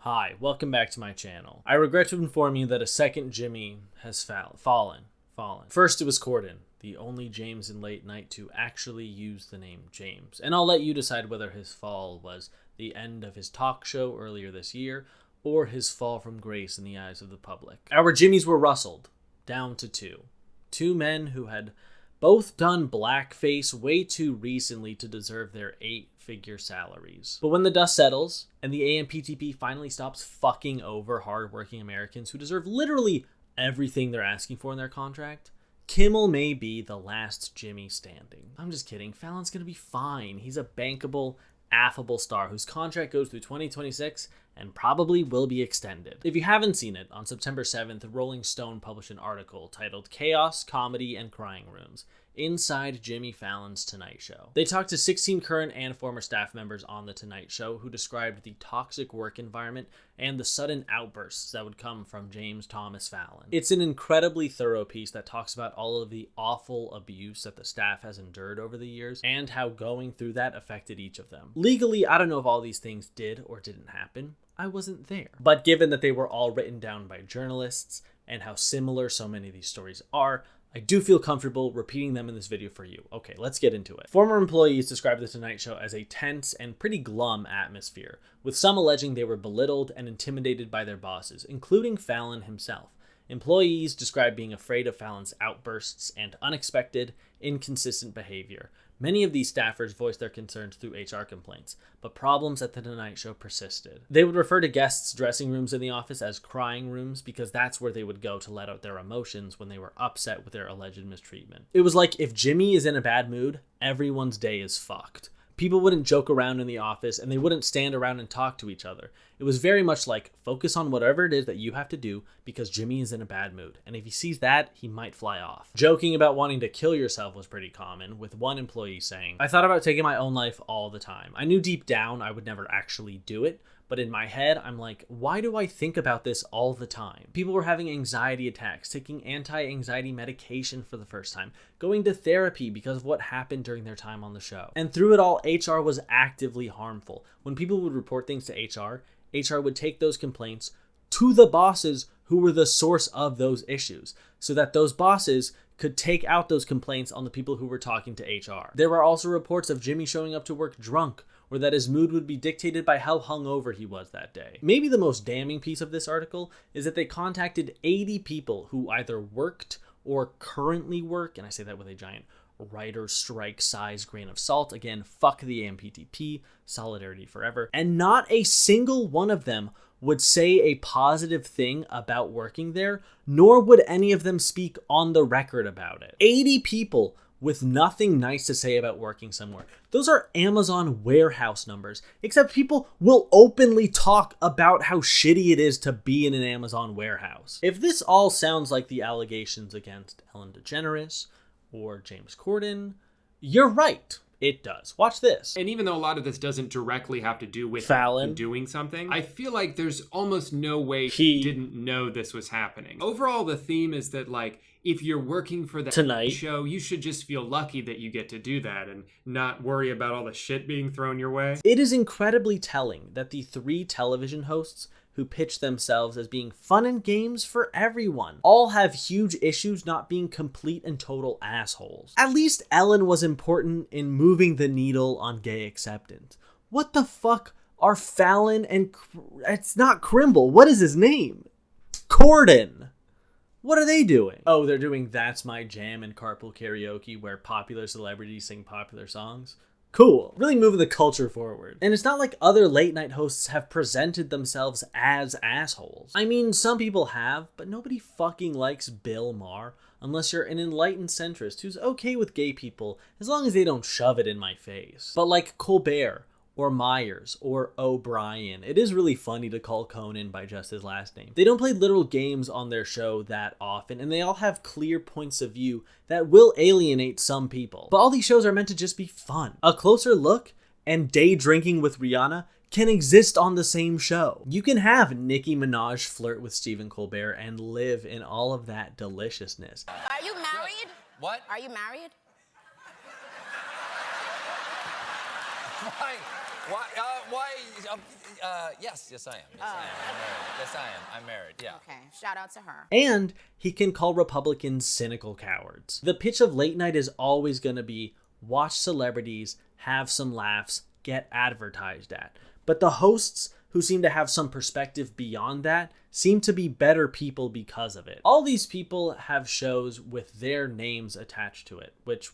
Hi, welcome back to my channel. I regret to inform you that a second Jimmy has fallen. First it was Corden, the only James in late night to actually use the name James. And I'll let you decide whether his fall was the end of his talk show earlier this year or his fall from grace in the eyes of the public. Our Jimmys were rustled down to two. Two men who had both done blackface way too recently to deserve their 8-figure salaries. But when the dust settles, and the AMPTP finally stops fucking over hardworking Americans who deserve literally everything they're asking for in their contract, Kimmel may be the last Jimmy standing. I'm just kidding. Fallon's gonna be fine. He's a bankable, affable star whose contract goes through 2026 and probably will be extended. If you haven't seen it, on September 7th, Rolling Stone published an article titled Chaos, Comedy, and Crying Rooms Inside Jimmy Fallon's Tonight Show. They talked to 16 current and former staff members on The Tonight Show who described the toxic work environment and the sudden outbursts that would come from James Thomas Fallon. It's an incredibly thorough piece that talks about all of the awful abuse that the staff has endured over the years and how going through that affected each of them. Legally, I don't know if all these things did or didn't happen. I wasn't there. But given that they were all written down by journalists and how similar so many of these stories are, I do feel comfortable repeating them in this video for you. Okay, let's get into it. Former employees described The Tonight Show as a tense and pretty glum atmosphere, with some alleging they were belittled and intimidated by their bosses, including Fallon himself. Employees described being afraid of Fallon's outbursts and unexpected, inconsistent behavior. Many of these staffers voiced their concerns through HR complaints, but problems at The Tonight Show persisted. They would refer to guests' dressing rooms in the office as crying rooms because that's where they would go to let out their emotions when they were upset with their alleged mistreatment. It was like if Jimmy is in a bad mood, everyone's day is fucked. People wouldn't joke around in the office and they wouldn't stand around and talk to each other. It was very much like, focus on whatever it is that you have to do because Jimmy is in a bad mood. And if he sees that, he might fly off. Joking about wanting to kill yourself was pretty common, with one employee saying, "I thought about taking my own life all the time. I knew deep down I would never actually do it, but in my head, I'm like, why do I think about this all the time?" People were having anxiety attacks, taking anti-anxiety medication for the first time, going to therapy because of what happened during their time on the show. And through it all, HR was actively harmful. When people would report things to HR would take those complaints to the bosses who were the source of those issues, so that those bosses could take out those complaints on the people who were talking to HR. There were also reports of Jimmy showing up to work drunk, or that his mood would be dictated by how hungover he was that day. Maybe the most damning piece of this article is that they contacted 80 people who either worked or currently work, and I say that with a giant writer's strike size grain of salt. Again, fuck the AMPTP, solidarity forever. And not a single one of them would say a positive thing about working there, nor would any of them speak on the record about it. 80 people with nothing nice to say about working somewhere. Those are Amazon warehouse numbers, except people will openly talk about how shitty it is to be in an Amazon warehouse. If this all sounds like the allegations against Ellen DeGeneres or James Corden, you're right. It does. Watch this. And even though a lot of this doesn't directly have to do with Fallon doing something, I feel like there's almost no way he didn't know this was happening. Overall, the theme is that, like, if you're working for the Tonight show, you should just feel lucky that you get to do that and not worry about all the shit being thrown your way. It is incredibly telling that the 3 television hosts who pitch themselves as being fun and games for everyone all have huge issues not being complete and total assholes. At least Ellen was important in moving the needle on gay acceptance. What the fuck are Fallon and it's not Crimble. What is his name? Corden. What are they doing? Oh, they're doing That's My Jam and Carpool Karaoke, where popular celebrities sing popular songs. Cool. Really moving the culture forward. And it's not like other late night hosts have presented themselves as assholes. I mean, some people have, but nobody fucking likes Bill Maher unless you're an enlightened centrist who's okay with gay people as long as they don't shove it in my face. But like Colbert, or Myers, or O'Brien. It is really funny to call Conan by just his last name. They don't play literal games on their show that often, and they all have clear points of view that will alienate some people. But all these shows are meant to just be fun. A Closer Look and Day Drinking with Rihanna can exist on the same show. You can have Nicki Minaj flirt with Stephen Colbert and live in all of that deliciousness. Are you married? What? Are you married? Why? Why? Yes, I am. Yes, I am. I'm married. Yes, I am. I'm married. Yeah. Okay. Shout out to her. And he can call Republicans cynical cowards. The pitch of late night is always going to be watch celebrities, have some laughs, get advertised at. But the hosts who seem to have some perspective beyond that seem to be better people because of it. All these people have shows with their names attached to it, which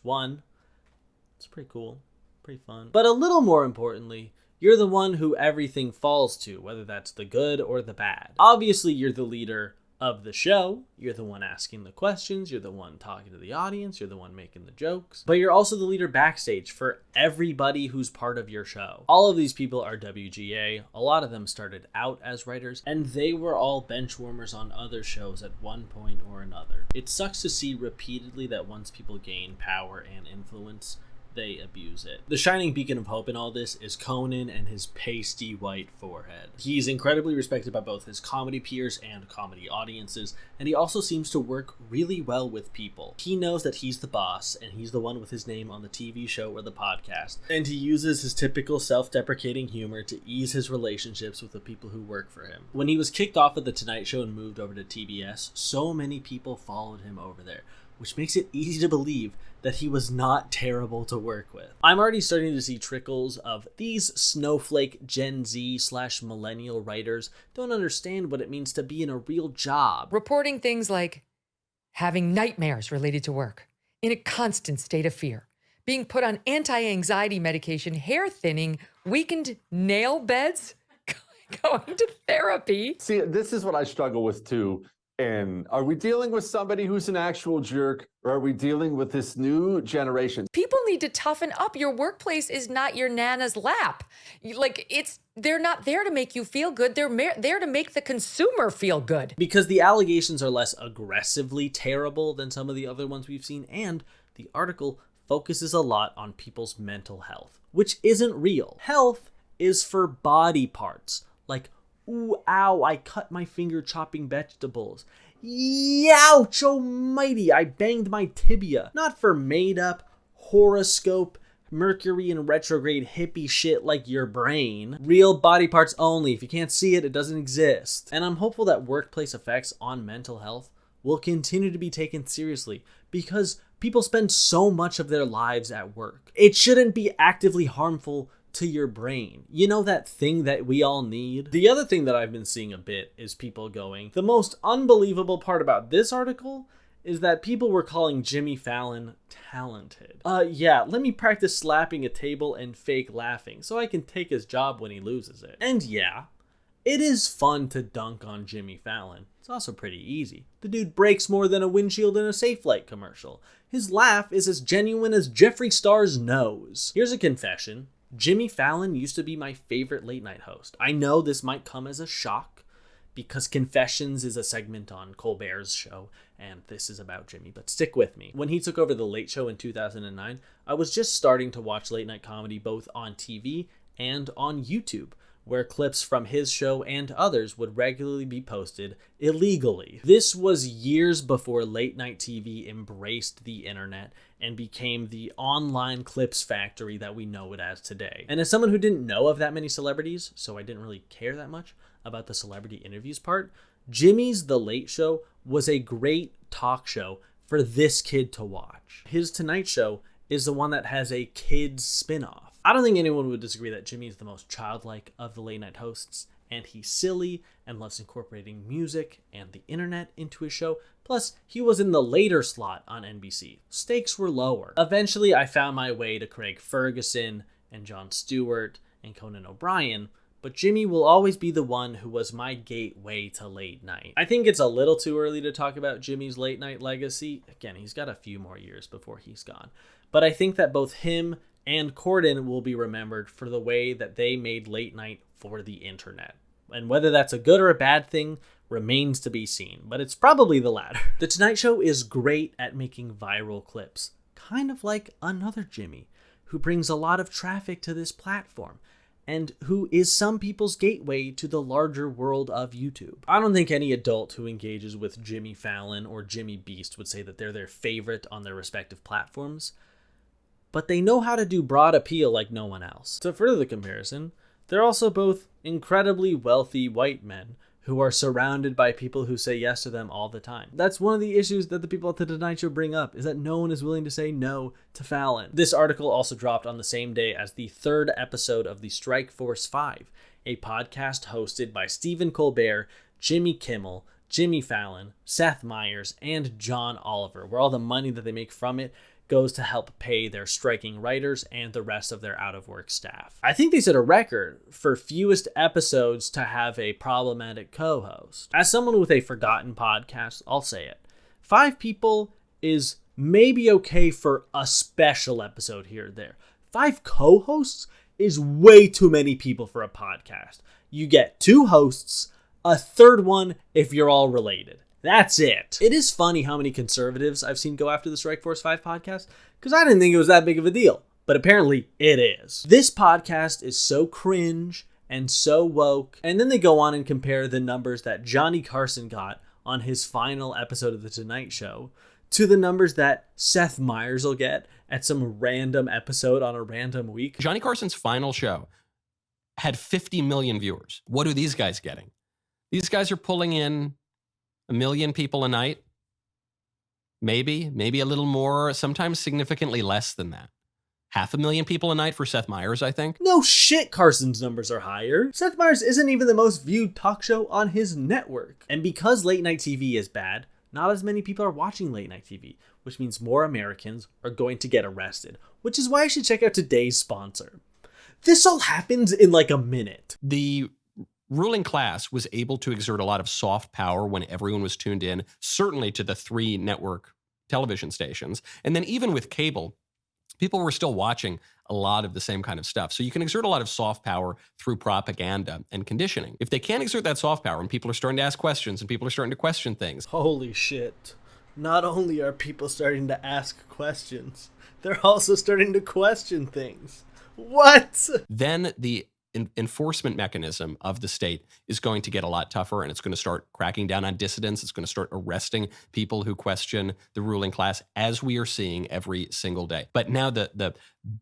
it's pretty cool, pretty fun. But a little more importantly, you're the one who everything falls to, whether that's the good or the bad. Obviously, you're the leader of the show. You're the one asking the questions. You're the one talking to the audience. You're the one making the jokes. But you're also the leader backstage for everybody who's part of your show. All of these people are WGA. A lot of them started out as writers, and they were all bench warmers on other shows at one point or another. It sucks to see repeatedly that once people gain power and influence, they abuse it. The shining beacon of hope in all this is Conan and his pasty white forehead. He's incredibly respected by both his comedy peers and comedy audiences, and he also seems to work really well with people. He knows that he's the boss, and he's the one with his name on the TV show or the podcast, and he uses his typical self-deprecating humor to ease his relationships with the people who work for him. When he was kicked off of The Tonight Show and moved over to TBS, so many people followed him over there, which makes it easy to believe that he was not terrible to work with. I'm already starting to see trickles of these snowflake Gen Z / millennial writers don't understand what it means to be in a real job. Reporting things like having nightmares related to work, in a constant state of fear, being put on anti-anxiety medication, hair thinning, weakened nail beds, going to therapy. See, this is what I struggle with too. And are we dealing with somebody who's an actual jerk, or are we dealing with this new generation? People need to toughen up. Your workplace is not your nana's lap. They're not there to make you feel good. They're there to make the consumer feel good. Because the allegations are less aggressively terrible than some of the other ones we've seen, and the article focuses a lot on people's mental health, which isn't real. Health is for body parts, like, ooh, ow, I cut my finger chopping vegetables. Youch, almighty, I banged my tibia. Not for made-up horoscope, Mercury in retrograde hippie shit like your brain. Real body parts only. If you can't see it, it doesn't exist. And I'm hopeful that workplace effects on mental health will continue to be taken seriously, because people spend so much of their lives at work. It shouldn't be actively harmful to your brain. You know, that thing that we all need? The other thing that I've been seeing a bit is people going, the most unbelievable part about this article is that people were calling Jimmy Fallon talented. Yeah, let me practice slapping a table and fake laughing so I can take his job when he loses it. And yeah, it is fun to dunk on Jimmy Fallon. It's also pretty easy. The dude breaks more than a windshield in a Safelite commercial. His laugh is as genuine as Jeffree Star's nose. Here's a confession. Jimmy Fallon used to be my favorite late night host. I know this might come as a shock because Confessions is a segment on Colbert's show and this is about Jimmy, but stick with me. When he took over The Late Show in 2009, I was just starting to watch late night comedy both on TV and on YouTube, where clips from his show and others would regularly be posted illegally. This was years before late night TV embraced the internet and became the online clips factory that we know it as today. And as someone who didn't know of that many celebrities, so I didn't really care that much about the celebrity interviews part, Jimmy's The Late Show was a great talk show for this kid to watch. His Tonight Show is the one that has a kids spin-off. I don't think anyone would disagree that Jimmy is the most childlike of the late night hosts, and he's silly and loves incorporating music and the internet into his show. Plus, he was in the later slot on NBC. Stakes were lower. Eventually, I found my way to Craig Ferguson and Jon Stewart and Conan O'Brien, but Jimmy will always be the one who was my gateway to late night. I think it's a little too early to talk about Jimmy's late night legacy. Again, he's got a few more years before he's gone. But I think that both him and Corden will be remembered for the way that they made late night for the internet. And whether that's a good or a bad thing remains to be seen, but it's probably the latter. The Tonight Show is great at making viral clips, kind of like another Jimmy, who brings a lot of traffic to this platform, and who is some people's gateway to the larger world of YouTube. I don't think any adult who engages with Jimmy Fallon or Jimmy Beast would say that they're their favorite on their respective platforms, but they know how to do broad appeal like no one else. To further the comparison, they're also both incredibly wealthy white men who are surrounded by people who say yes to them all the time. That's one of the issues that the people at the Tonight Show bring up, is that no one is willing to say no to Fallon. This article also dropped on the same day as the 3rd episode of the Strike Force 5, a podcast hosted by Stephen Colbert, Jimmy Kimmel, Jimmy Fallon, Seth Meyers, and John Oliver, where all the money that they make from it goes to help pay their striking writers and the rest of their out-of-work staff. I think they set a record for fewest episodes to have a problematic co-host. As someone with a forgotten podcast, I'll say it. 5 people is maybe okay for a special episode here or there. 5 co-hosts is way too many people for a podcast. You get 2 hosts, a 3rd one if you're all related. That's it. It is funny how many conservatives I've seen go after the Strike Force 5 podcast, because I didn't think it was that big of a deal, but apparently it is. This podcast is so cringe and so woke, and then they go on and compare the numbers that Johnny Carson got on his final episode of The Tonight Show to the numbers that Seth Meyers will get at some random episode on a random week. Johnny Carson's final show had 50 million viewers. What are these guys getting? These guys are pulling in 1 million people a night, maybe a little more, sometimes significantly less than that. 500,000 people a night for Seth Meyers, I think. No shit, Carson's numbers are higher. Seth Meyers isn't even the most viewed talk show on his network. And because late night TV is bad, not as many people are watching late night TV, which means more Americans are going to get arrested, which is why I should check out today's sponsor. This all happens in like a minute. The ruling class was able to exert a lot of soft power when everyone was tuned in, certainly to the 3 network television stations. And then even with cable, people were still watching a lot of the same kind of stuff. So you can exert a lot of soft power through propaganda and conditioning. If they can't exert that soft power and people are starting to ask questions and people are starting to question things. Holy shit. Not only are people starting to ask questions, they're also starting to question things. What? Then the enforcement mechanism of the state is going to get a lot tougher, and it's going to start cracking down on dissidents. It's going to start arresting people who question the ruling class, as we are seeing every single day. But now the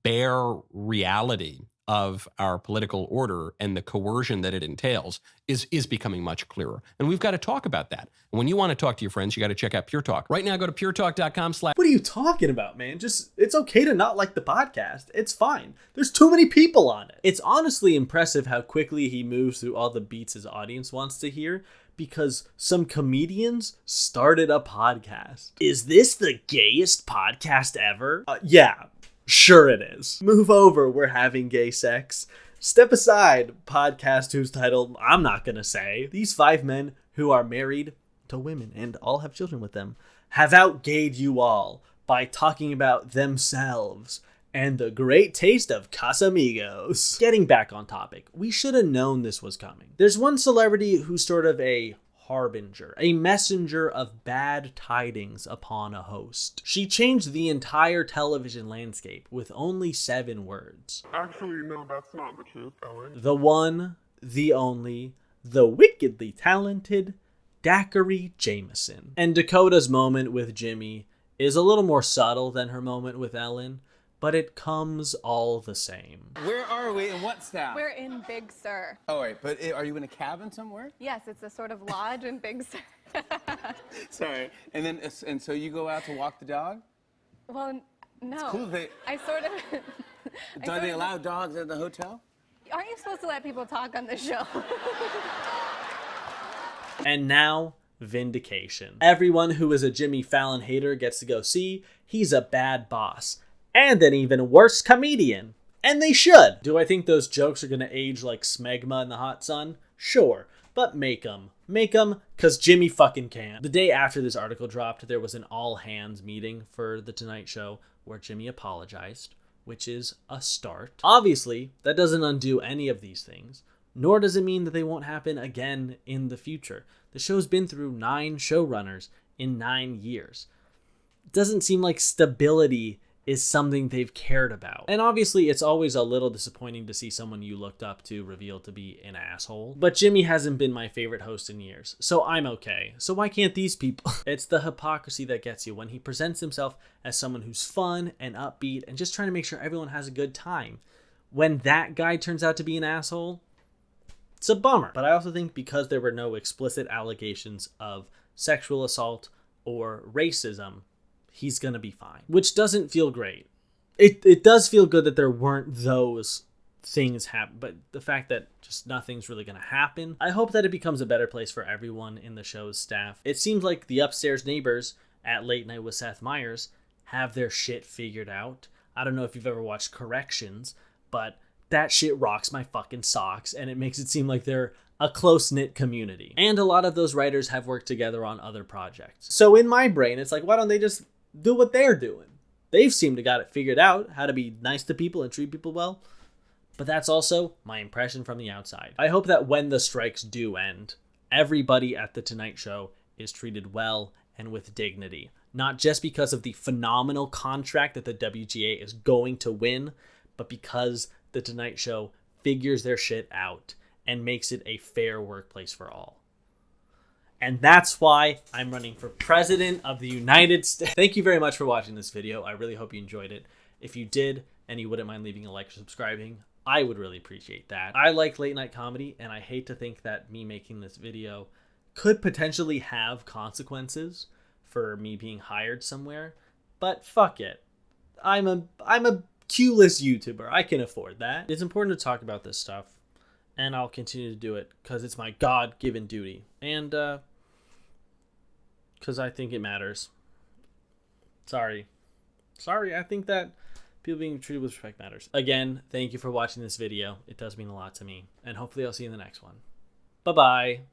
bare reality of our political order and the coercion that it entails is becoming much clearer. And we've got to talk about that. And when you want to talk to your friends, you got to check out Pure Talk. Right now, go to puretalk.com/. What are you talking about, man? It's okay to not like the podcast. It's fine. There's too many people on it. It's honestly impressive how quickly he moves through all the beats his audience wants to hear, because some comedians started a podcast. Is this the gayest podcast ever? Yeah. Sure it is. Move over, we're having gay sex. Step aside, podcast whose title I'm not gonna say. These 5 men who are married to women and all have children with them have outgayed you all by talking about themselves and the great taste of Casamigos. Getting back on topic, we should have known this was coming. There's one celebrity who's sort of a harbinger, a messenger of bad tidings upon a host. She changed the entire television landscape with only 7 words. Actually, no, that's not the truth, Ellen. The one, the only, the wickedly talented Daiquiri Jameson. And Dakota's moment with Jimmy is a little more subtle than her moment with Ellen, but it comes all the same. Where are we and what's that? We're in Big Sur. Oh, wait, but are you in a cabin somewhere? Yes, it's a sort of lodge in Big Sur. Sorry. And so you go out to walk the dog? Well, no. It's cool. I sort of... Do they allow dogs at the hotel? Aren't you supposed to let people talk on the show? And now, vindication. Everyone who is a Jimmy Fallon hater gets to go see he's a bad boss. And an even worse comedian. And they should. Do I think those jokes are going to age like smegma in the hot sun? Sure. But make them. Make them, because Jimmy fucking can. The day after this article dropped, there was an all-hands meeting for The Tonight Show where Jimmy apologized, which is a start. Obviously, that doesn't undo any of these things, nor does it mean that they won't happen again in the future. The show's been through 9 showrunners in 9 years. It doesn't seem like stability is something they've cared about. And obviously, it's always a little disappointing to see someone you looked up to revealed to be an asshole. But Jimmy hasn't been my favorite host in years, so I'm okay. So why can't these people? It's the hypocrisy that gets you when he presents himself as someone who's fun and upbeat and just trying to make sure everyone has a good time. When that guy turns out to be an asshole, it's a bummer. But I also think because there were no explicit allegations of sexual assault or racism, he's gonna be fine, which doesn't feel great. It does feel good that there weren't those things happen, but the fact that just nothing's really gonna happen, I hope that it becomes a better place for everyone in the show's staff. It seems like the upstairs neighbors at Late Night with Seth Meyers have their shit figured out. I don't know if you've ever watched Corrections, but that shit rocks my fucking socks, and it makes it seem like they're a close-knit community. And a lot of those writers have worked together on other projects. So in my brain, it's like, why don't they just do what they're doing? They've seemed to got it figured out, how to be nice to people and treat people well. But that's also my impression from the outside. I hope that when the strikes do end, everybody at The Tonight Show is treated well and with dignity. Not just because of the phenomenal contract that the WGA is going to win, but because The Tonight Show figures their shit out and makes it a fair workplace for all. And that's why I'm running for President of the United States. Thank you very much for watching this video. I really hope you enjoyed it. If you did, and you wouldn't mind leaving a like or subscribing, I would really appreciate that. I like late night comedy, and I hate to think that me making this video could potentially have consequences for me being hired somewhere, but fuck it. I'm a Q-less YouTuber. I can afford that. It's important to talk about this stuff, and I'll continue to do it because it's my God-given duty, and because I think it matters. Sorry, I think that people being treated with respect matters. Again, thank you for watching this video. It does mean a lot to me, and hopefully I'll see you in the next one. Bye-bye.